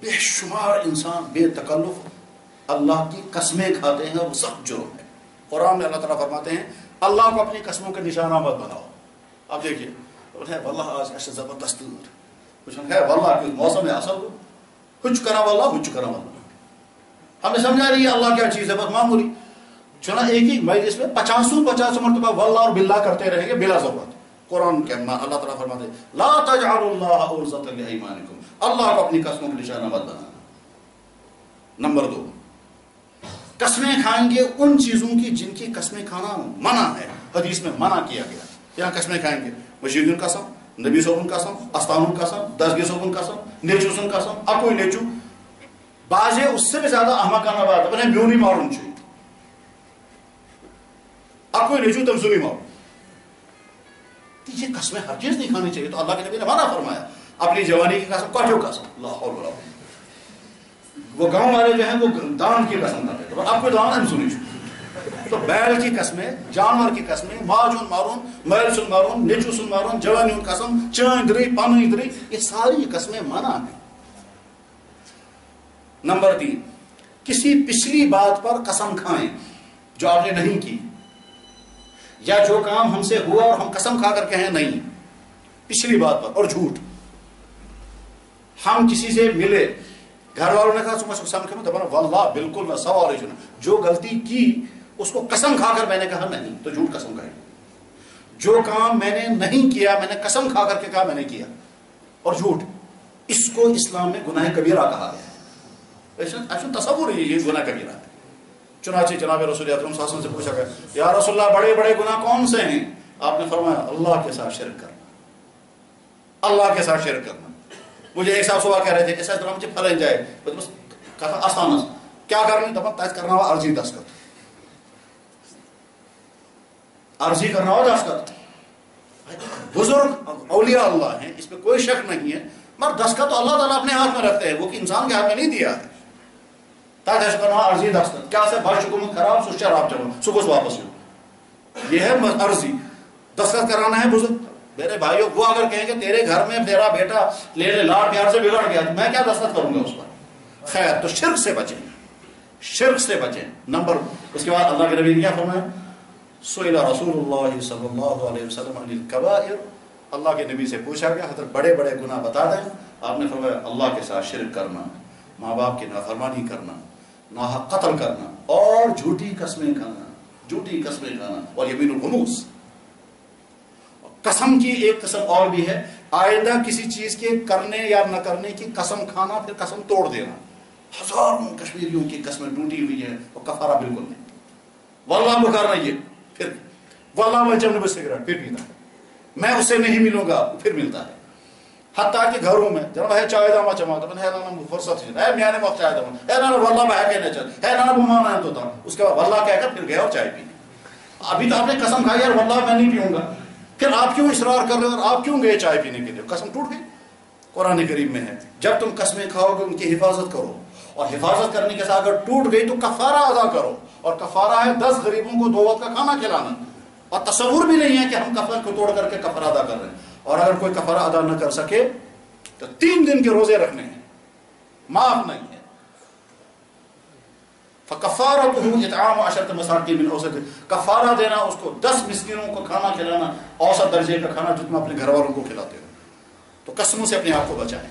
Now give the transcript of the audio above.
بے شمار انسان بے تکلف اللہ کی قسمیں کھاتے ہیں، اور وہ سخت جرم ہے۔ قرآن میں اللہ تعالیٰ فرماتے ہیں اللہ کو اپنی قسموں کے نشانہ مت بناؤ۔ اب دیکھیے واللہ آج ایسے زبردست کچھ ہے، واللہ کہ موسم اصل کچھ کرا واللہ کچھ کرا واللہ، ہمیں سمجھا رہی ہے اللہ کیا چیز ہے، بس معمولی چنا ایک ہی مجلس میں 50 مرتبہ واللہ اور باللہ کرتے رہیں گے بلا ضرورت۔ قرآن کے اللہ تعالیٰ فرماتے ہیں لا تجعلوا اللہ عرضۃ لایمانکم، اللہ کو اپنی قسموں کے نشانہ مت بنانا۔ نمبر 2، قسمیں کھائیں گے ان چیزوں کی جن کی قسمیں کھانا منع ہے، حدیث میں منع کیا گیا۔ یہاں قسمیں کھائیں گے مشیدن قسم، نبی صوبن قسم، استانن قسم، دسگی صوبن قسم، نیچو سن قسم، اکوئی نیچو، بازے اس سے بھی زیادہ احمقانہ بات ہے میونی مارن چاہیے، اکوئی نیچو تم سنی مارن، یہ قسمیں ہر چیز نہیں کھانی چاہیے۔ تو اللہ کے نبی نے منع فرمایا اپنی جوانی کی قسم، کٹو قسم، اللہ حول ولا قوت۔ وہ گاؤں والے جو ہیں وہ دان کی قسم کرتے ہیں، آپ کو دان ہم سنی تو بیل کی قسمیں، جانور کی قسمیں، ماجون مارون، میل سن مارون، نیچو سن مارون، جوانیون قسم، چین دری، پانی دری، یہ ساری قسمیں منع ہیں۔ نمبر 3، کسی پچھلی بات پر قسم کھائیں جو آپ نے نہیں کی، یا جو کام ہم سے ہوا اور ہم قسم کھا کر کہیں نہیں، پچھلی بات پر، اور جھوٹ۔ ہم کسی سے ملے، گھر والوں نے کہا قسم کھا، تو واللہ بالکل نہ، سوال ہے جو غلطی کی اس کو قسم کھا کر میں نے کہا نہیں، تو جھوٹ قسم کھائے۔ جو کام میں نے نہیں کیا میں نے قسم کھا کر کے کہا میں نے کیا، اور جھوٹ، اس کو اسلام میں گناہ کبیرہ کہا گیا ہے۔ ایسا تصور ہے یہ گناہ کبیرہ ہے۔ چنانچہ جناب رسول اکرم صلی اللہ علیہ وسلم سے پوچھا گیا یا رسول اللہ بڑے بڑے گناہ کون سے ہیں؟ آپ نے فرمایا اللہ کے ساتھ شرک کرنا، اللہ کے ساتھ شرک کرنا۔ مجھے ایک صاحب صبح کہہ رہے تھے ایسا طرح مجھے پھلن جائے، بس کہا آسان کیا کرنی، دفعہ تیز کرنا ہوا عرضی دستخط، عرضی کرنا ہوا دستخط۔ بزرگ اولیاء اللہ ہیں، اس میں کوئی شک نہیں ہے، مگر دستخط تو اللہ تعالیٰ اپنے ہاتھ میں رکھتے ہیں، وہ کہ انسان کے ہاتھ میں نہیں دیا ہے۔ تیز کرنا ہوا عرضی دستخط، کیا سے بھائی حکومت خراب سو شراب چلو سکوس واپس ہو، یہ ہے عرضی دستخط کرانا ہے بزرگ۔ میرے بھائیوں وہ اگر کہیں کہ تیرے گھر میں تیرا بیٹا لے لے لاڑ پیار سے بگڑ گیا تو میں کیا دستخط کروں گا اس پر؟ خیر، تو شرک سے بچیں، شرک سے بچیں۔ نمبر اس کے بعد اللہ کے نبی نے کیا فرمایا؟ سئل رسول اللہ صلی اللہ علیہ وسلم عن الکبائر، اللہ کے نبی سے پوچھا گیا حضرت بڑے بڑے گناہ بتا دیں، آپ نے فرمایا اللہ کے ساتھ شرک کرنا، ماں باپ کی نافرمانی کرنا، ناحق قتل کرنا، اور جھوٹی قسمیں کھانا، جھوٹی قسمیں کھانا، اور یمین الغموس۔ قسم کی ایک قسم اور بھی ہے، آئندہ کسی چیز کے کرنے یا نہ کرنے کی قسم کھانا، پھر قسم توڑ دینا۔ ہزاروں کشمیریوں کی قسمیں ٹوٹی ہوئی ہیں اور کفارہ بالکل نہیں۔ واللہ بخار نہیں ہے، پھر واللہ میں جب نبی سگریٹ پھر پیتا ہے، میں اس سے نہیں ملوں گا پھر ملتا ہے۔ حتیٰ کہ گھروں میں جب ہے چائے داما چماتا ہے نا فرصت ہے میں نے وقت چائے داما ہے نا واللہ میں کہنے چل ہے نا بمانا ہے تو تھا، اس کے بعد واللہ کہہ کر پھر گیا اور چائے پی۔ ابھی تو آپ نے قسم کھائی یار واللہ میں نہیں پیوں گا، پھر آپ کیوں اصرار کر رہے ہو اور آپ کیوں گئے چائے پینے کے لیے؟ قسم ٹوٹ گئی۔ قرآن کریم میں ہے جب تم قسمیں کھاؤ گے ان کی حفاظت کرو، اور حفاظت کرنے کے ساتھ اگر ٹوٹ گئی تو کفارہ ادا کرو، اور کفارہ ہے 10 غریبوں کو 2 وقت کا کھانا کھلانا۔ اور تصور بھی نہیں ہے کہ ہم کفارہ کو توڑ کر کے کفارہ ادا کر رہے ہیں، اور اگر کوئی کفارہ ادا نہ کر سکے تو 3 دن کے روزے رکھنے ہیں، معاف نہیں ہے۔ فَكَفَّارَتُهُ إِطْعَامُ 10 مَسَاكِينَ مِنْ أَوْسَطِ، کفارہ دینا اس کو 10 مسکینوں کو کھانا کھلانا، اوسط درجے کا کھانا جو تم اپنے گھر والوں کو کھلاتے ہو۔ تو قسموں سے اپنے آپ کو بچائیں۔